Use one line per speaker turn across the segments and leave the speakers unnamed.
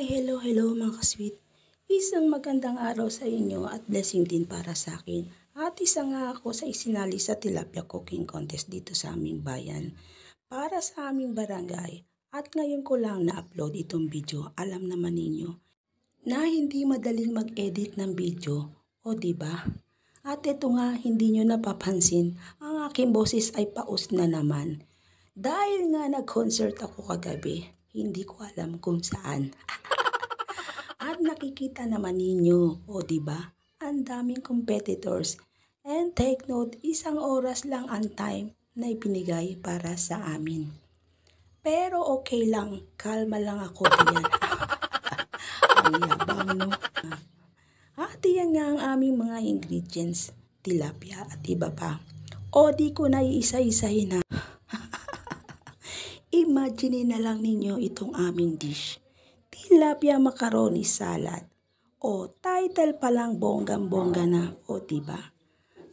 Hello mga kasweet. Isang magandang araw sa inyo at blessing din para sa akin. At isa nga ako sa isinali sa tilapia cooking contest dito sa aming bayan para sa aming barangay. At ngayon ko lang na-upload itong video. Alam naman ninyo na hindi madaling mag-edit ng video, o diba? At ito nga, hindi nyo napapansin, ang aking boses ay paus na naman. Dahil nga nag-concert ako kagabi, hindi ko alam kung saan. At nakikita naman ninyo, o diba? Ang daming competitors. And take note, 1 oras lang ang time na ibinigay para sa amin. Pero okay lang, kalma lang ako diyan. Ang yabang, no? At yan nga ang aming mga ingredients, tilapia at iba pa. O di ko na iisa-isahin na. Imagine na lang ninyo itong aming dish. Tilapia macaroni salad. O title pa lang bonggang-bongga na, o diba?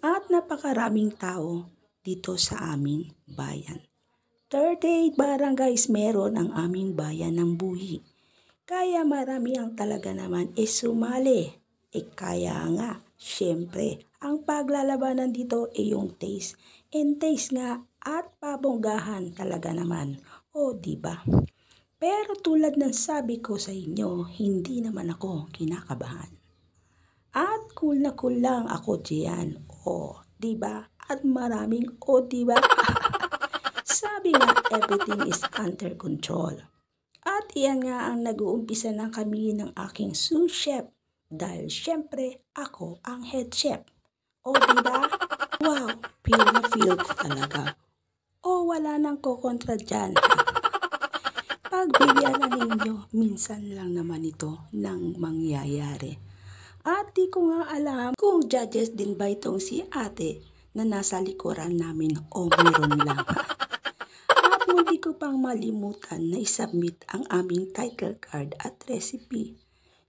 At napakaraming tao dito sa aming bayan. 38 barangays meron ang aming bayan ng Buhi. Kaya marami ang talaga naman sumali. Kaya nga, syempre, ang paglalabanan dito yung taste. And taste nga at pabonggahan talaga naman. O diba? Pero tulad ng sabi ko sa inyo, hindi naman ako kinakabahan. At cool na cool lang ako diyan. O, diba? At maraming o, diba? Sabi nga, everything is under control. At iyan nga ang nag-uumpisa ng kami ng aking sous chef. Dahil syempre, ako ang head chef. O, diba? Wow, feel na feel ko talaga. O, wala nang kokontra dyan. Pagbigyan na ninyo, minsan lang naman ito nang mangyayari. At di ko nga alam kung judges din ba itong si ate na nasa likuran namin o meron lang. At hindi ko pang malimutan na isubmit ang aming title card at recipe.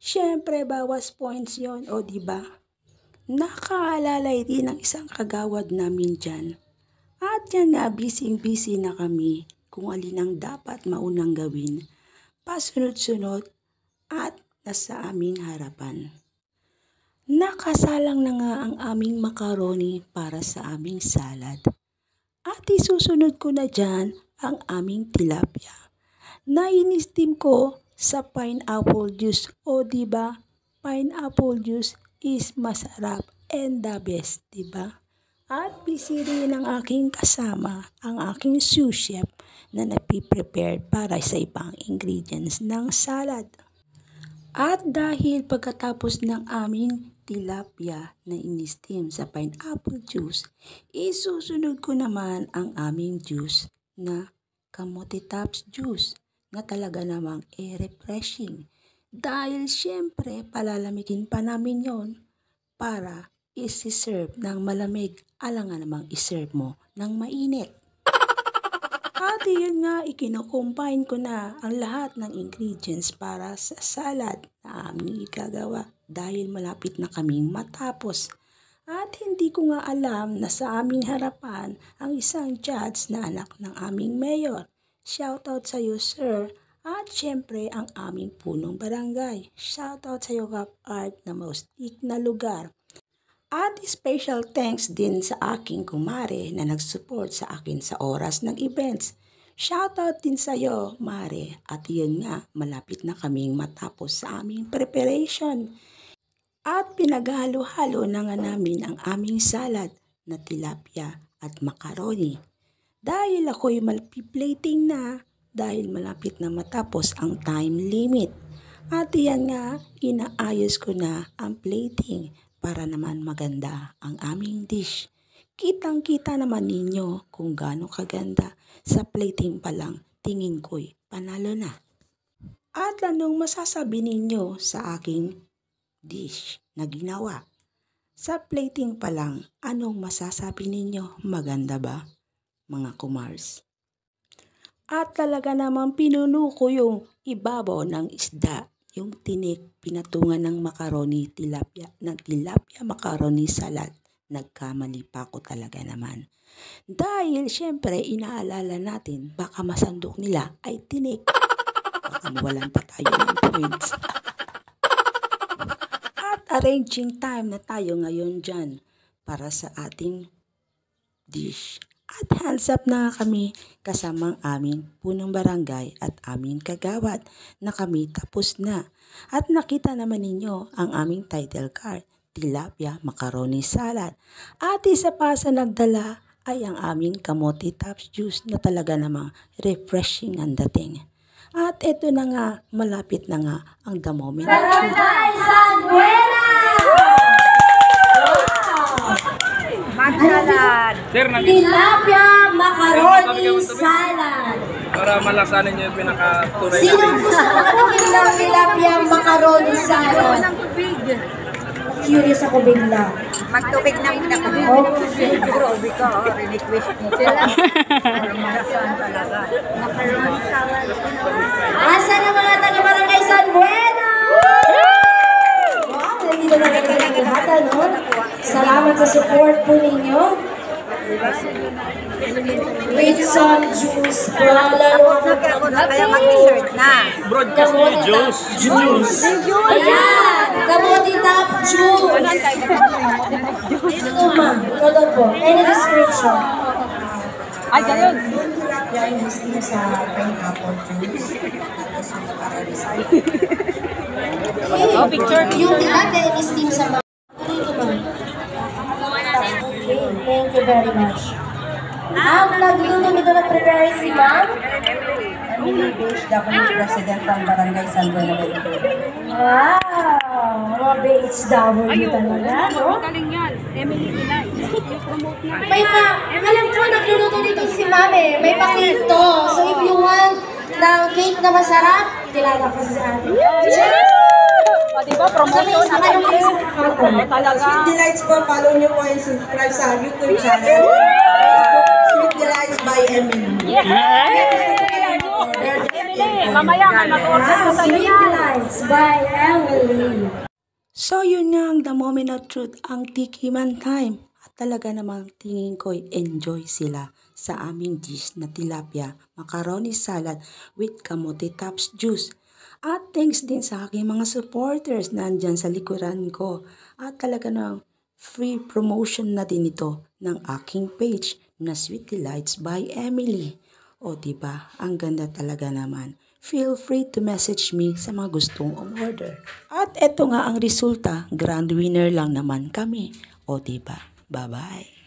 Syempre bawas points yon, o diba? Nakaalalay din ang isang kagawad namin dyan. At yan nga, busy na kami kung alin ang dapat maunang gawin, pasunod-sunod at nasa aming harapan. Nakasalang na nga ang aming macaroni para sa aming salad. At isusunod ko na dyan ang aming tilapia na in-steam ko sa pineapple juice. O diba? Pineapple juice is masarap and the best, diba? At busy rin ang aking kasama, ang aking sous chef na napiprepare para sa ibang ingredients ng salad. At dahil pagkatapos ng aming tilapia na in-steam sa pineapple juice, isusunod ko naman ang aming juice na kamote tops juice na talaga namang refreshing. Dahil syempre palalamigin pa namin yon para isi-serve ng malamig, alangan namang iserve mo ng mainit. At yun nga, ikinocombine ko na ang lahat ng ingredients para sa salad na aming igagawa dahil malapit na kaming matapos. At hindi ko nga alam na sa aming harapan ang isang judge na anak ng aming mayor. Shoutout sa iyo, sir. At syempre ang aming punong barangay. Shoutout sa iyo, Kap Art, na maustik na lugar. At special thanks din sa aking kumare na nag-support sa akin sa oras ng events. Shoutout din sa iyo, Mare. At yun nga, malapit na kaming matapos sa aming preparation. At pinaghalo-halo na nga namin ang aming salad na tilapia at macaroni. Dahil ako'y malpiplating na, dahil malapit na matapos ang time limit. At yan nga, inaayos ko na ang plating para naman maganda ang aming dish. Kitang-kita naman ninyo kung gaano kaganda. Sa plating pa lang, tingin ko'y panalo na. At anong masasabi ninyo sa aking dish na ginawa? Sa plating pa lang, anong masasabi ninyo? Maganda ba, mga kumars? At talaga namang pinuno ko yung ibabaw ng isda, yung tinik, pinatungan ng macaroni, tilapia macaroni salad. Nagkamali pa ako talaga naman. Dahil syempre inaalala natin baka masandok nila ay tinik. baka mawalan pa tayo ng points. At arranging time na tayo ngayon dyan para sa ating dish. At hands up na nga kami kasamang aming punong barangay at aming kagawad na kami tapos na. At nakita naman ninyo ang aming title card, tilapia macaroni salad. At isa pa sa nagdala ay ang aming kamote tops juice na talaga namang refreshing ang dating. At ito na nga, malapit na nga ang the moment.
Barangay San Buena!
Magsalad.
Tilapia macaroni salad.
Para malasanin niyo yung pinaka-tunay na
Sino gusto makatikim ng tilapia macaroni salad? Curious ako bigla.
Magtubig na muna ko.
Okay.
Grabe ka, request mo sila. Para malasahan talaga. Macaroni salad.
Asa na mga taga-barangay San Buena? Wow, nandito na rin kami lahat, ano? Salamat sa support po ninyo. With some juice, lalo
Ako na kaya mag-dessert na.
broadcast ni juice.
Juice. Ayan! Kamote top juice. Ito ma'am, ikaw daw po. Any description?
Ay, ganun.
Yan yung steam sa pineapple juice. Tapos yung nakarami sa
Oh, picture.
yung tilapia yung steam sa mga. Ano ito ma'am? Okay, thank you very much. Ang nagluto nito nag-prepare si ma'am?
Emily Beige, Deputy President ng Barangay San Buenaventura.
Wow! Mga BHW talaga, no?
Galing yan. Emily Pinay.
May alam ko, nagluluto dito si ma'am eh. May pa-cake to. So if you want ng cake na masarap, tilala ko sa atin.
O, diba?
So may isa ka ng cake sa kakao.
Sweet Delights po, follow niyo po and subscribe sa YouTube channel. Sweet Delights by Emily.
Mamaya ka mag-order
Wow, Sweet Delights by Emily.
So yun nga ang the moment of truth, ang tikiman time. At talaga namang tingin ko'y enjoy sila sa aming dish na tilapia, macaroni salad with kamote tops juice. At thanks din sa aking mga supporters na andyan sa likuran ko. At talaga namang free promotion na din ito ng aking page na Sweet Delights by Emily. O diba, ang ganda talaga naman. Feel free to message me sa mga gustong umorder. At eto nga ang resulta, grand winner lang naman kami. O diba, bye-bye.